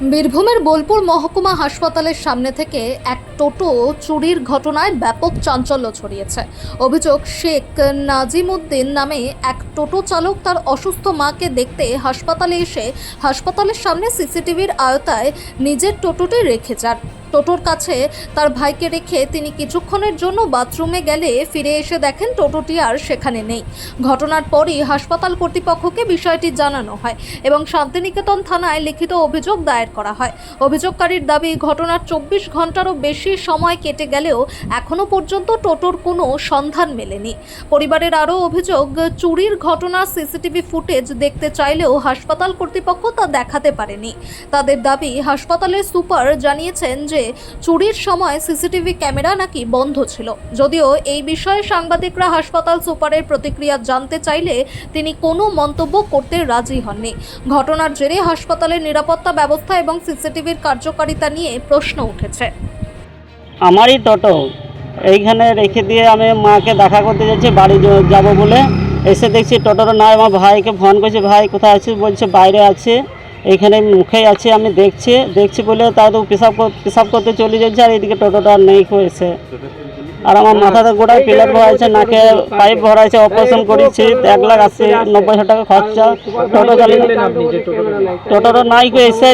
বীরভূমের বোলপুর মহকুমা হাসপাতালের সামনে থেকে এক টোটো চুরির ঘটনায় ব্যাপক চাঞ্চল্য ছড়িয়েছে। অভিযোগ, শেখ নাজিমউদ্দিন নামে এক টোটো চালক তার অসুস্থ মাকে দেখতে হাসপাতালে এসে হাসপাতালের সামনে সিসিটিভির আওতায় নিজের টোটোটি রেখে যান। টোটোর কাছে তার ভাইকে রেখে তিনি কিছুক্ষণের জন্য বাথরুমে গেলে ফিরে এসে দেখেন টোটোটি আর সেখানে নেই। ঘটনার পরই হাসপাতাল কর্তৃপক্ষকে বিষয়টি জানানো হয় এবং শান্তিনিকেতন থানায় লিখিত অভিযোগ দায়ের করা হয়। অভিযোগকারীর দাবি, ঘটনার 24 ঘন্টারও বেশি সময় কেটে গেলেও এখনও পর্যন্ত টোটোর কোনো সন্ধান মেলেনি। পরিবারের আরও অভিযোগ, চুরির ঘটনার সিসিটিভি ফুটেজ দেখতে চাইলেও হাসপাতাল কর্তৃপক্ষ তা দেখাতে পারেনি। তাদের দাবি, হাসপাতালের সুপার জানিয়েছেন যে চুরির সময় সিসিটিভি ক্যামেরা নাকি বন্ধ ছিল। যদিও এই বিষয়ে সাংবাদিকরা হাসপাতাল সুপারের প্রতিক্রিয়া জানতে চাইলে তিনি কোনো মন্তব্য করতে রাজি হননি। ঘটনার জেরে হাসপাতালের নিরাপত্তা ব্যবস্থা এবং সিসিটিভির কার্যকারিতা নিয়ে প্রশ্ন উঠেছে। আমারই টোটো এইখানে রেখে দিয়ে আমি মাকে দেখা করতে যাচ্ছি, বাড়ি যাব বলে এসে দেখছি টোটোটা নাই। আমার ভাইকে ফোন করছি, ভাই কোথায় আছিস? বলছে বাইরে আছে, এইখানে মুখেই আছে। আমি দেখছি বলে তাই তো পেশাব করতে চলে যাচ্ছে, আর এদিকে টোটোটা নেই এসে। আর আমার মাথাতে গোড়ায় প্লেট ভরা আছে, নাকে পাইপ ভরা আছে, অপারেশন করেছি, 1,80,90,000 টাকা খরচা। টোটো চালিয়ে টোটোটা নাই এসে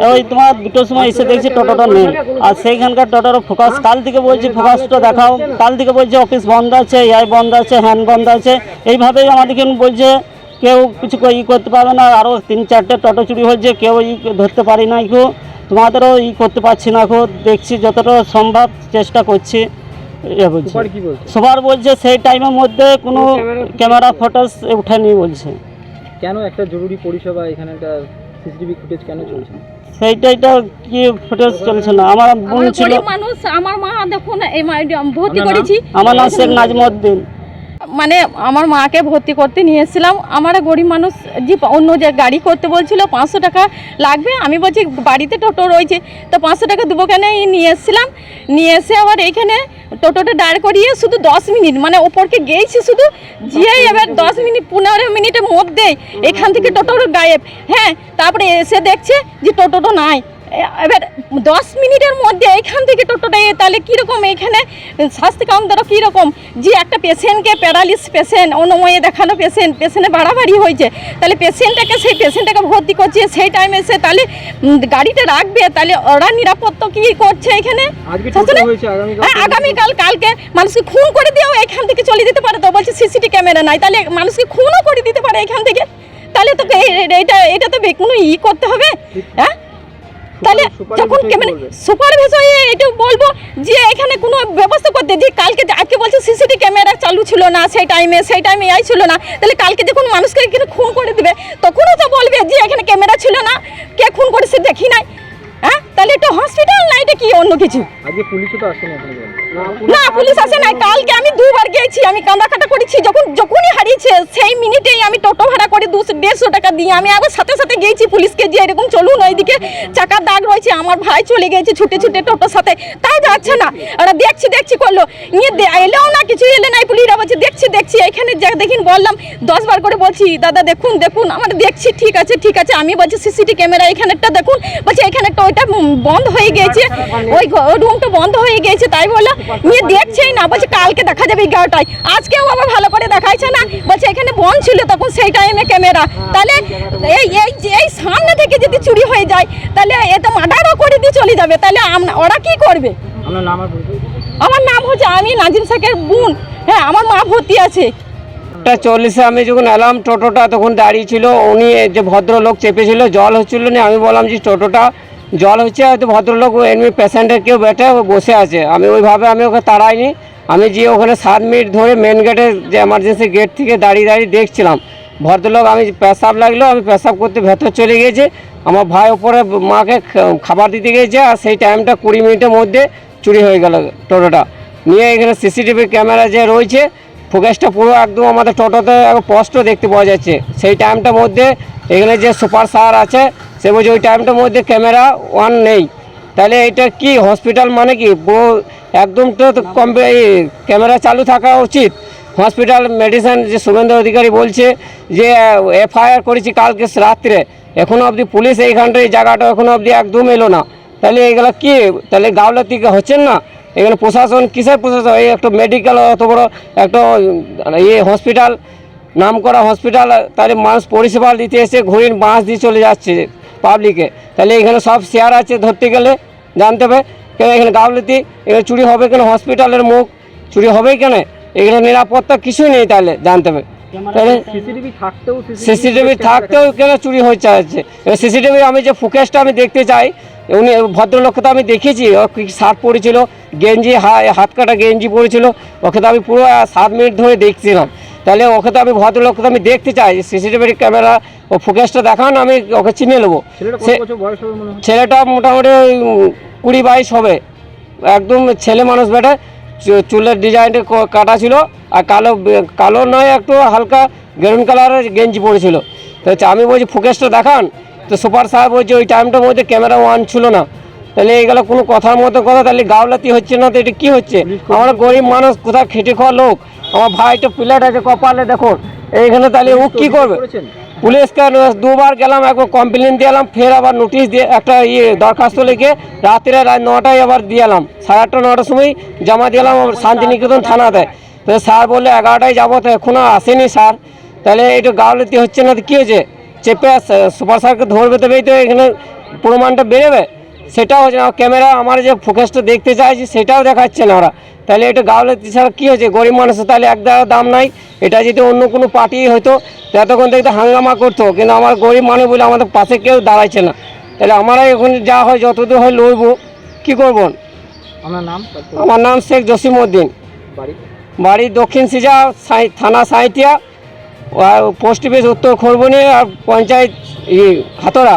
ওই তোমার 2টোর সময় এসে দেখছি টোটোটা নেই। আর সেইখানকার টোটোর ফোকাস কাল থেকে বলছি ফোকাসটা দেখাও, কাল থেকে বলছে অফিস বন্ধ আছে, এআই বন্ধ আছে, হ্যান্ড বন্ধ আছে, এইভাবেই আমাদেরকে বলছে। কেউ কিছু করতে পারবে না। আরও 3-4টে টোটো চুরি হচ্ছে, কেউ ধরতে পারি না। তোমাদেরও করতে পারছি না। দেখছি যতটা সম্ভব চেষ্টা করছি। সবার বলছে সেই টাইমের মধ্যে কোনো ক্যামেরা ফটোস উঠেনি বলছে। কেন একটা জরুরি পরিষেবা এখানে একটা সিসিটিভি ফুটেজ কেন চলছে? সেইটাইটা কি ফুটেজ চলছে না। আমার বোন ছিল, মানুষ, আমার মা দেখুন ভর্তি করেছি। আমার নাম শেখ নাজিমউদ্দিন। মানে আমার মাকে ভর্তি করতে নিয়ে এসেছিলাম। আমার গরিব মানুষ যে অন্য যে গাড়ি করতে বলছিল 500 টাকা লাগবে। আমি বলছি বাড়িতে টোটো রয়েছে, তো 500 টাকা দেবো কেন? নিয়ে এসেছিলাম। নিয়ে এসে আবার এইখানে টোটোটা দাঁড় করিয়ে শুধু 10 মিনিট মানে ওপরকে গিয়েছি শুধু, যেই এবার 10 মিনিট 15 মিনিটের মধ্যেই এখান থেকে টোটোটা গায়েব। হ্যাঁ, তারপরে এসে দেখছে যে টোটোটা নাই। এবার 10 মিনিটের মধ্যে এইখান থেকে টোটোটা তাহলে কীরকম এইখানে স্বাস্থ্য কেন্দ্র কীরকম যে একটা পেশেন্টকে প্যারালিস পেশেন্ট, অনময়ে দেখানো পেশেন্টে বাড়াবাড়ি হয়েছে, তাহলে সেই পেশেন্টটাকে ভর্তি করছে সেই টাইমে এসে তাহলে গাড়িতে রাখবে, তাহলে ওরা নিরাপত্তা কী করছে এখানে? কালকে মানুষকে খুন করে দিয়েও এখান থেকে চলে যেতে পারে। তো বলছে সিসিটিভি ক্যামেরা নাই, তাহলে মানুষকে খুনও করে দিতে পারে এখান থেকে। তাহলে তো এটা তো কোনো করতে হবে। হ্যাঁ, তাহলে যখন সুপার বিষয়ে এটা বলবো যে এখানে কোনো ব্যবস্থা করতে, যে আজকে বলছে সিসিটিভি ক্যামেরা চালু ছিল না সেই টাইমে এই ছিল না, তাহলে কালকে যখন মানুষকে এখানে খুন করে দেবে তখনও তো বলবে যে এখানে ক্যামেরা ছিল না, কে খুন করেছে দেখি নাই। হ্যাঁ, তাহলে এটা হসপিটাল না, এটা কি অন্য কিছু? আজকে পুলিশও তো আসেনি। না, পুলিশ আসে নাই। কালকে আমি 2বার গিয়েছি, আমি কাঁদাকাটা করেছি। যখনই হারিয়েছে সেই মিনিটেই আমি টোটো ভাড়া করে 200-150 টাকা দিয়ে আমি আবার সাথে গিয়েছি পুলিশকে, যে এরকম চলুন, ওইদিকে চাকার দাগ রয়েছে। আমার ভাই চলে গিয়েছে ছুটে টোটোর সাথে, তাই যাচ্ছে না। ওরা দেখছি করলো, নিয়ে এলেও না, কিছু এলে নাই। পুলিশরা বলছে দেখছি এখানে দেখুন। বললাম 10 বার করে বলছি, দাদা দেখুন। আমার দেখছি, ঠিক আছে। আমি বলছি সিসিটিভি ক্যামেরা এখানেরটা দেখুন। বলছে এখানেরটা ওইটা বন্ধ হয়ে গিয়েছে, ওই রুমটা বন্ধ হয়ে গিয়েছে। তাই বললো, নিয়ে দেখছেই না। বলছে কালকে দেখা যাবে 11টায়। আজকেও আবার ভালো করে দেখাইছে না, বলছে এখানে বন্ধ ছিল তখন সেই টাইমে ক্যামেরা। তাহলে এই সামনে থেকে যদি চুরি হয়ে যায় তাহলে এ তো মার্ডারও করে দিয়ে চলে যাবে। তাহলে ওরা কি করবে? আমার নাম হচ্ছে, আমি নাজিম শেখের বোন। হ্যাঁ, আমার মা ভর্তি আছে। 40-এ আমি যখন এলাম, টোটোটা তখন দাঁড়িয়ে ছিল। উনি যে ভদ্রলোক চেপেছিল, জল হচ্ছিল না। আমি বললাম যে টোটোটা জল হচ্ছে, হয়তো ভদ্রলোক এমনি পেশেন্টের কেউ বসে আছে। আমি ওইভাবে ওকে তাড়াইনি। আমি যে ওখানে 7 মিনিট ধরে মেন গেটে যে এমার্জেন্সি গেট থেকে দাঁড়িয়ে দেখছিলাম ভদ্রলোক। আমি পেশাব লাগলো, আমি পেশাব করতে ভেতর চলে গিয়েছে। আমার ভাই ওপরে মাকে খাবার দিতে গিয়েছে, আর সেই টাইমটা 20 মিনিটের মধ্যে চুরি হয়ে গেল টোটোটা নিয়ে। এখানে সিসিটিভি ক্যামেরা যে রয়েছে, ফুটেজটা পুরো একদম আমাদের টোটোতে স্পষ্ট দেখতে পাওয়া যাচ্ছে। সেই টাইমটার মধ্যে এখানে যে সুপার স্যার আছে সে বলছে ওই টাইমটার মধ্যে ক্যামেরা অন নেই। তাহলে এটা কি হসপিটাল মানে কি? পুরো একদম তো ক্যামেরা চালু থাকা উচিত। হসপিটাল মেডিসিন যে শুভেন্দু অধিকারী বলছে যে এফআইআর করেছি কালকে রাত্রে, এখনও অবধি পুলিশ এইখানটা এই জায়গাটা এখনও অবধি একদম এলো না। তাহলে এগুলো কি, তাহলে গাফলতি হচ্ছেন না? এখানে প্রশাসন কিসের প্রশাসন? এই একটা মেডিকেল অত বড় একটা হসপিটাল, নাম করা হসপিটাল, তাহলে মানুষ পরিষেবা দিতে এসে ঘুরির বাঁশ দিয়ে চলে যাচ্ছে পাবলিকে। তাহলে এখানে সব শেয়ার আছে, ধরতে গেলে জানতে হবে কেন এখানে গাফলতি, এখানে চুরি হবে কেন? হসপিটালের মুখ চুরি হবেই কেন? এখানে নিরাপত্তা কিছুই নেই, তাহলে জানতে হবে। তাহলে সিসিটিভি থাকতেও সিসিটিভি থাকতেও কেন চুরি হয়ে যাচ্ছে? এবার সিসিটিভি আমি যে ফুটেজটা আমি দেখতে চাই, উনি ভদ্রলোককে তো আমি দেখেছি, ও কি শার্ট পরেছিল, গেঞ্জি হাত কাটা গেঞ্জি পরেছিল, ওকে তো আমি পুরো 7 মিনিট ধরে দেখছিলাম। তাহলে ওকে তো আমি ভদ্রলোককে তো আমি দেখতে চাই, সিসিটিভির ক্যামেরা ও ফুটেজটা দেখান, আমি ওকে চিনে নেবো। ছেলেটা কত বছর বয়স হবে মনে হয়? ছেলেটা মোটামুটি ওই 20-22 হবে, একদম ছেলে মানুষ বেটা, চুলের ডিজাইনটা কাটা ছিল, আর কালো নয়, একটু হালকা মেরুন কালারের গেঞ্জি পরেছিল। তো আমি বলছি ফুটেজটা দেখান, তো সুপার সাহেব বলছে ওই টাইমটার মধ্যে ক্যামেরা অন ছিল না। তাহলে এইগুলো কোনো কথার মতো কথা, তাহলে গাফলতি হচ্ছে না তো এটা কী হচ্ছে? আমরা গরিব মানুষ, কোথাও খেটে খাওয়া লোক, আমার ভাইটা প্লেট আছে কপালে দেখুন এইখানে, তাহলে ও কী করবে? করেছেন? পুলিশকে 2বার গেলাম, একবার কমপ্লেন দিয়ে এলাম, ফের আবার নোটিশ দিয়ে একটা দরখাস্ত লিখে রাত্রে 9টায় আবার দিয়ে এলাম, 8:30 9টার সময় জমা দিলাম শান্তিনিকেতন থানাতে। তো স্যার বললে 11টায় যাবো, তো এখনও আসেনি স্যার। তাহলে এটা গাফলতি হচ্ছে না তো কী হয়েছে? চেপে সুপার স্যারকে ধরবে, তবেই তো এখানে প্রমাণটা বেরোবে। সেটাও হচ্ছে না, ক্যামেরা আমার যে ফোকাসটা দেখতে চাইছি সেটাও দেখাচ্ছে না ওরা। তাহলে এটা গাফলতি ছাড়া কী হয়েছে? গরিব মানুষের তাহলে এক দ্বারা দাম নাই। এটা যদি অন্য কোনো পার্টি হয়তো এতক্ষণ দেখতে হাঙ্গামা করতো, কিন্তু আমার গরিব মানুষ বলে আমাদের পাশে কেউ দাঁড়াচ্ছে না। তাহলে আমরা এখন যা হয় যতদূর হয় লড়বো, কী করবো? আপনার নাম? আমার নাম শেখ জসিমউদ্দিন, বাড়ি? বাড়ি দক্ষিণ সিজা, থানা সাঁইতিয়া, পোস্ট অফিস উত্তর খড়বনি, আর পঞ্চায়েত হাতরা।